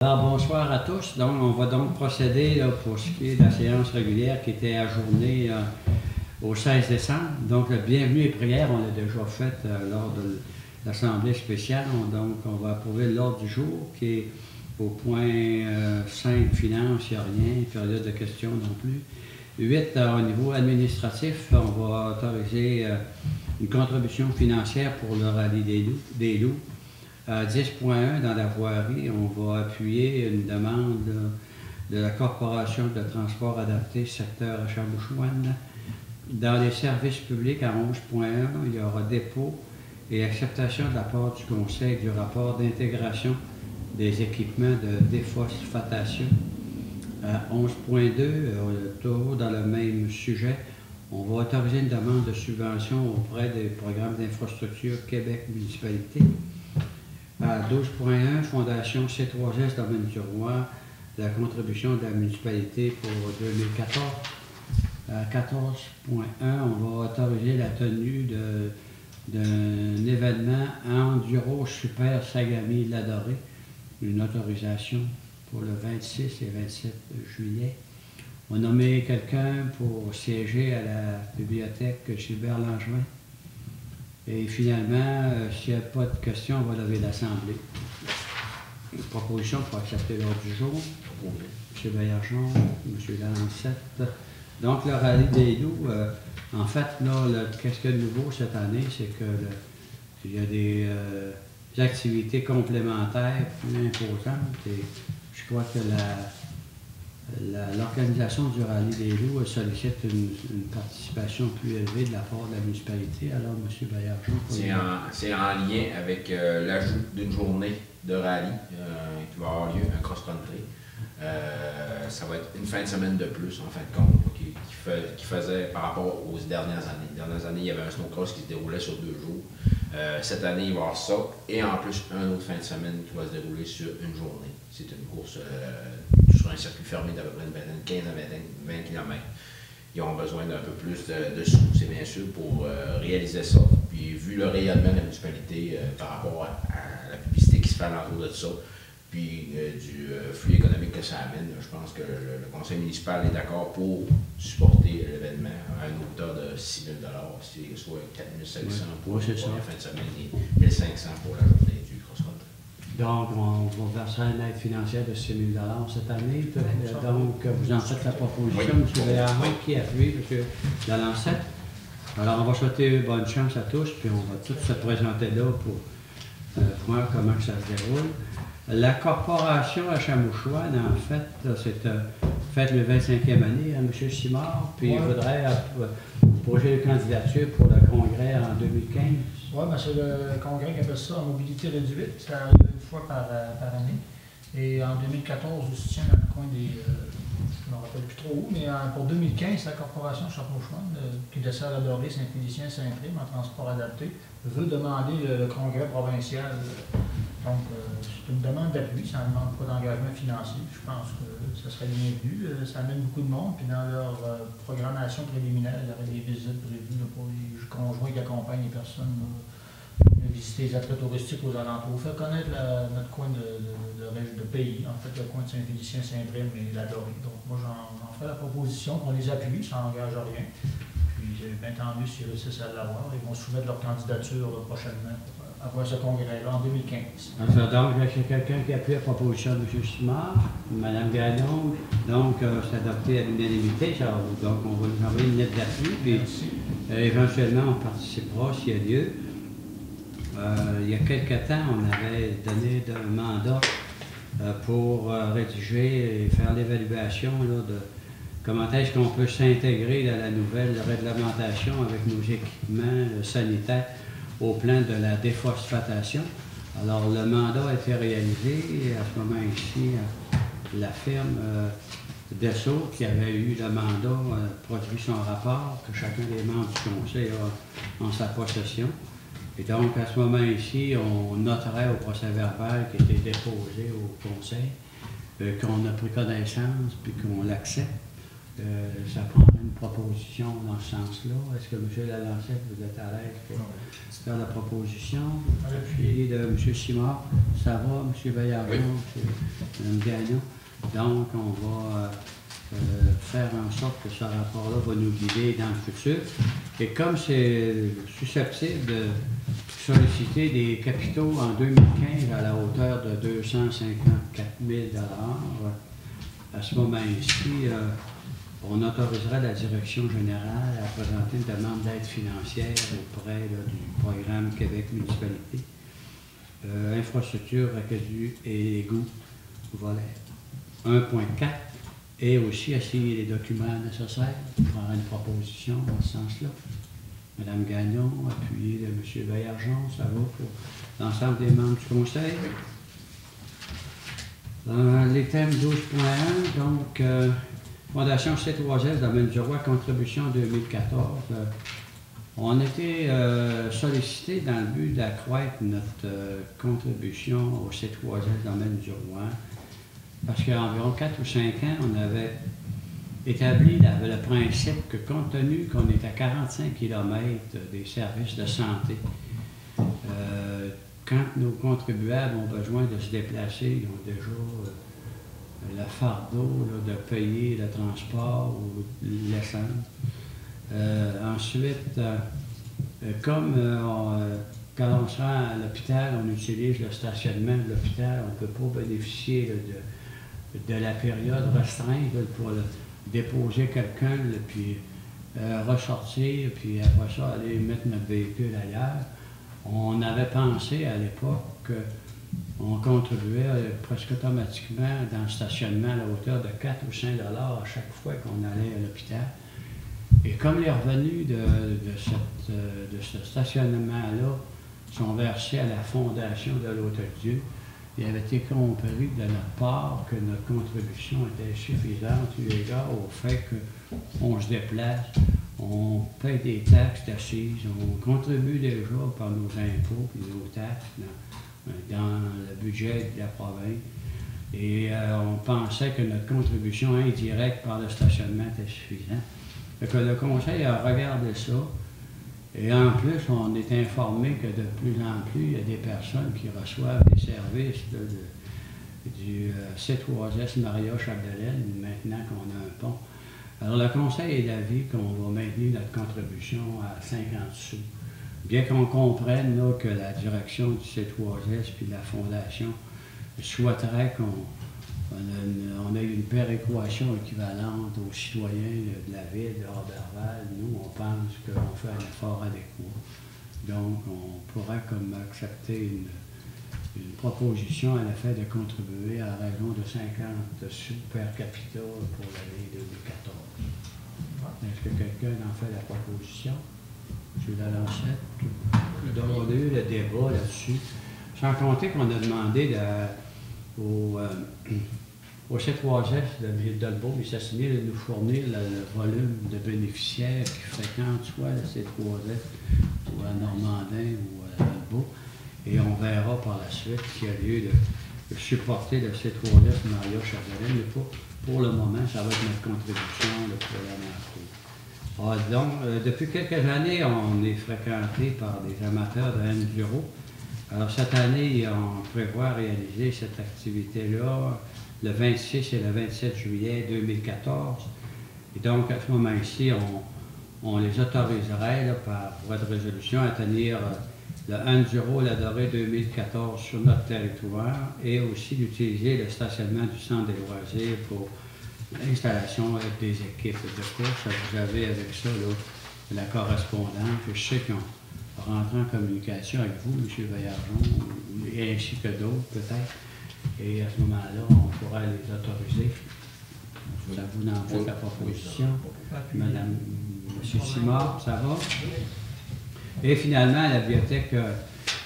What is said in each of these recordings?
Alors, bonsoir à tous. Donc, on va donc procéder là, pour ce qui est de la séance régulière qui était ajournée au 16 décembre. Donc, le bienvenue et prière, on l'a déjà fait lors de l'Assemblée spéciale. Donc, on va approuver l'ordre du jour qui est au point 5, finances, il n'y a rien, période de questions non plus. 8, au niveau administratif, on va autoriser une contribution financière pour le rallye des loups. 10.1, dans la voirie, on va appuyer une demande de la Corporation de transport adapté secteur Achabou-Chouane. Dans les services publics, à 11.1, il y aura dépôt et acceptation de la part du Conseil du rapport d'intégration des équipements de déphosphatation. À 11.2, toujours dans le même sujet, on va autoriser une demande de subvention auprès des programmes d'infrastructure Québec Municipalité. À 12.1, Fondation C3S Domaine du Roi, la contribution de la municipalité pour 2014. À 14.1, on va autoriser la tenue d'un événement Enduro Super Sagami Ladoré, une autorisation pour le 26 et 27 juillet. On a nommé quelqu'un pour siéger à la bibliothèque Gilbert Langevin. Et finalement, s'il n'y a pas de questions, on va lever l'Assemblée. Une proposition pour accepter l'ordre du jour. M. Baillargeon, M. Lalancette. Donc, le rallye des loups, en fait, là, qu'est-ce qu'il y a de nouveau cette année, c'est qu'il y a des activités complémentaires plus imposantes. Et je crois que l'organisation du rallye des loups sollicite une participation plus élevée de la part de la municipalité. Alors, M. Baillargeon... C'est en lien avec l'ajout d'une journée de rallye qui va avoir lieu, un cross-country. Ça va être une fin de semaine de plus, en fin de compte, qui faisait par rapport aux dernières années. Les dernières années, il y avait un snowcross qui se déroulait sur 2 jours. Cette année, il va y avoir ça, et en plus, une autre fin de semaine qui va se dérouler sur une journée. C'est une course sur un circuit fermé d'à peu près 15 à 20 km. Ils ont besoin d'un peu plus de sous, c'est bien sûr, pour réaliser ça. Puis, vu le rayonnement de la municipalité par rapport à la publicité qui se fait alentour de ça, puis du flux économique que ça amène, je pense que le conseil municipal est d'accord pour supporter l'événement à une hauteur de 6 000 soit 4 700 pour la fin de semaine et 1 500 pour la journée du cross-country. Donc, on va verser une aide financière de 6 000 cette année. Donc, vous en faites la proposition, M. Baillargeon, qui appuie M. Lalancette. Alors, on va souhaiter bonne chance à tous, puis on va tous se présenter là pour voir comment ça se déroule. La corporation Achabou-Chouane, en fait, c'est fait le 25e année à M. Simard, puis il voudrait projeter une candidature pour le congrès en 2015. Oui, ben c'est le congrès qui appelle ça en mobilité réduite. Ça arrive une fois par année. Et en 2014, je soutiens dans le coin des... je ne me rappelle plus trop où, mais pour 2015, la corporation Achabou-Chouane, qui dessert la Dorée, Saint-Félicien, Saint-Prime en transport adapté, veut demander le congrès provincial. Donc, c'est une demande d'appui, ça ne demande pas d'engagement financier. Je pense que ça serait bienvenu. Ça amène beaucoup de monde. Puis dans leur programmation préliminaire, il y aurait des visites prévues pour les conjoints qui accompagnent les personnes visiter les attraits touristiques aux alentours. Faire connaître notre coin de pays, en fait, le coin de Saint-Félicien, Saint-Prime et la Dorée. Donc, moi, j'en ferai la proposition qu'on les appuie, ça n'engage rien. Puis, bien entendu, s'ils réussissent à l'avoir, ils vont soumettre leur candidature prochainement pour avoir ce congrès-là en 2015. Donc, c'est quelqu'un qui appuie la proposition de M. Simard, Mme Gagnon. Donc, c'est adopté à l'unanimité. Donc, on va nous envoyer une lettre d'appui. Puis, éventuellement, on participera s'il y a lieu. Il y a quelque temps, on avait donné un mandat pour rédiger et faire l'évaluation de comment est-ce qu'on peut s'intégrer dans la nouvelle réglementation avec nos équipements sanitaires au plan de la déphosphatation. Alors, le mandat a été réalisé et à ce moment ici, la firme Dessau, qui avait eu le mandat, produit son rapport que chacun des membres du conseil a en sa possession. Et donc, à ce moment ici, on noterait au procès-verbal qui était déposé au conseil qu'on a pris connaissance puis qu'on l'accepte. Ça prendrait une proposition dans ce sens-là. Est-ce que M. Lalancette, vous êtes à l'aise pour faire la proposition? Puis de M. Simard, ça va, M. Baillargeon, Mme Gagnon. Donc, on va faire en sorte que ce rapport-là va nous guider dans le futur. Et comme c'est susceptible de solliciter des capitaux en 2015 à la hauteur de 254 000 à ce moment-ci, on autoriserait la direction générale à présenter une demande d'aide financière auprès du programme Québec Municipalité. Infrastructure, aqueduc et égouts, volet 1.4, et aussi à signer les documents nécessaires pour faire une proposition dans ce sens-là. Mme Gagnon, appuyée de M. Baillargeon, ça va pour l'ensemble des membres du conseil. Dans les thèmes 12.1, donc, Fondation C3S, domaine du roi, contribution 2014. On a été sollicité dans le but d'accroître notre contribution au C3S, domaine du roi, parce qu'environ 4 ou 5 ans, on avait établi le principe que compte tenu qu'on est à 45 km des services de santé, quand nos contribuables ont besoin de se déplacer, ils ont déjà le fardeau de payer le transport ou l'essence. Ensuite, comme quand on se rend à l'hôpital, on utilise le stationnement de l'hôpital, on ne peut pas bénéficier de la période restreinte pour déposer quelqu'un, puis ressortir, puis après ça, aller mettre notre véhicule ailleurs. On avait pensé à l'époque qu'on contribuait presque automatiquement dans le stationnement à la hauteur de 4 ou 5 $ à chaque fois qu'on allait à l'hôpital. Et comme les revenus de ce stationnement-là sont versés à la fondation de l'Hôtel-Dieu, il avait été compris de notre part que notre contribution était suffisante eu égard au fait qu'on se déplace, on paie des taxes d'assises, on contribue déjà par nos impôts et nos taxes dans le budget de la province. Et on pensait que notre contribution indirecte par le stationnement était suffisante. Donc le conseil a regardé ça. Et en plus, on est informé que de plus en plus, il y a des personnes qui reçoivent des services du C3S Maria-Chapdelaine, maintenant qu'on a un pont. Alors, le conseil est d'avis qu'on va maintenir notre contribution à 50 sous. Bien qu'on comprenne là, que la direction du C3S puis la Fondation souhaiterait qu'on ait une péréquation équivalente aux citoyens de la ville de Roberval. Nous, on pense qu'on fait un effort adéquat. Donc, on pourrait comme accepter une proposition à l'effet de contribuer à raison de 50 sous per capita pour l'année 2014. Est-ce que quelqu'un en fait la proposition? M. Lalancette? Donc, on a eu le débat là-dessus. Sans compter qu'on a demandé au C3S de Ville-Dolbeau et Sassinier de nous fournir le volume de bénéficiaires qui fréquentent soit le C3S ou à Normandin ou à Dolbeau. Et on verra par la suite qu'il y a lieu de supporter le C3S Maria-Chapdelaine. Mais pour le moment, ça va être notre contribution pour la marque. Donc, depuis quelques années, on est fréquenté par des amateurs de enduro. Alors, cette année, on prévoit réaliser cette activité-là le 26 et le 27 juillet 2014. Et donc, à ce moment-ci, on les autoriserait là, par voie de résolution à tenir le Enduro La Dorée 2014 sur notre territoire et aussi d'utiliser le stationnement du centre des loisirs pour l'installation des équipes de course. Vous avez avec ça là, la correspondance. Je sais qu'ils ont rentré en communication avec vous, M. Baillargeon, et ainsi que d'autres peut-être. Et à ce moment-là, on pourra les autoriser. Ça vous en fait la proposition. Madame, M. Simard, ça va? Et finalement, à la bibliothèque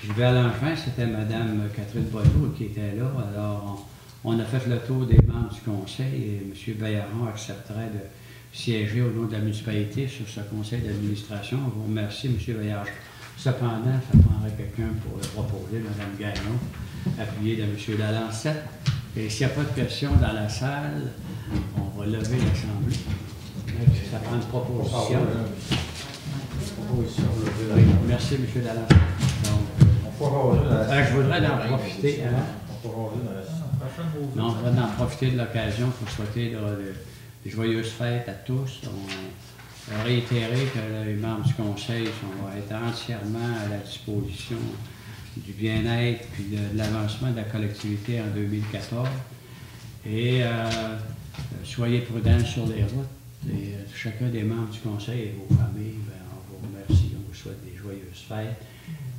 Gilbert-Langevin, c'était Mme Catherine Boileau qui était là. Alors, on a fait le tour des membres du conseil et M. Baillargeon accepterait de siéger au nom de la municipalité sur ce conseil d'administration. On vous remercie, M. Baillargeon. Cependant, ça prendrait quelqu'un pour le proposer, Mme Gagnon, appuyée de M. Lalancette. Et s'il n'y a pas de questions dans la salle, on va lever l'Assemblée. Ça prend une proposition. Proposition. Oui, merci, M. Dallas. Je voudrais en profiter. Hein? Non, je voudrais en profiter de l'occasion pour souhaiter de joyeuses fêtes à tous. On va réitérer que les membres du Conseil vont être entièrement à la disposition du bien-être et de l'avancement de la collectivité en 2014. Et soyez prudents sur les routes. Et chacun des membres du Conseil et vos familles, on vous remercie, on vous souhaite des joyeuses fêtes,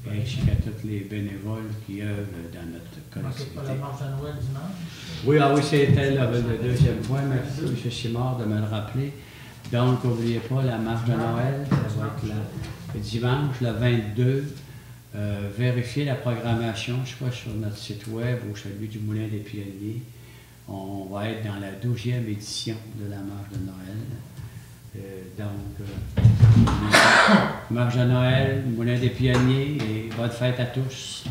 ainsi qu'à tous les bénévoles qui œuvrent dans notre collectivité. Pas la marche à Noël dimanche? Oui, c'était le deuxième point. Merci, M. Simard, de me le rappeler. Donc, n'oubliez pas, la marche de Noël, ça va être le dimanche, le 22. Vérifiez la programmation, soit sur notre site web ou celui du Moulin des Pionniers. On va être dans la 12e édition de la marche de Noël. Marche de Noël, Moulin des Pionniers et bonne fête à tous.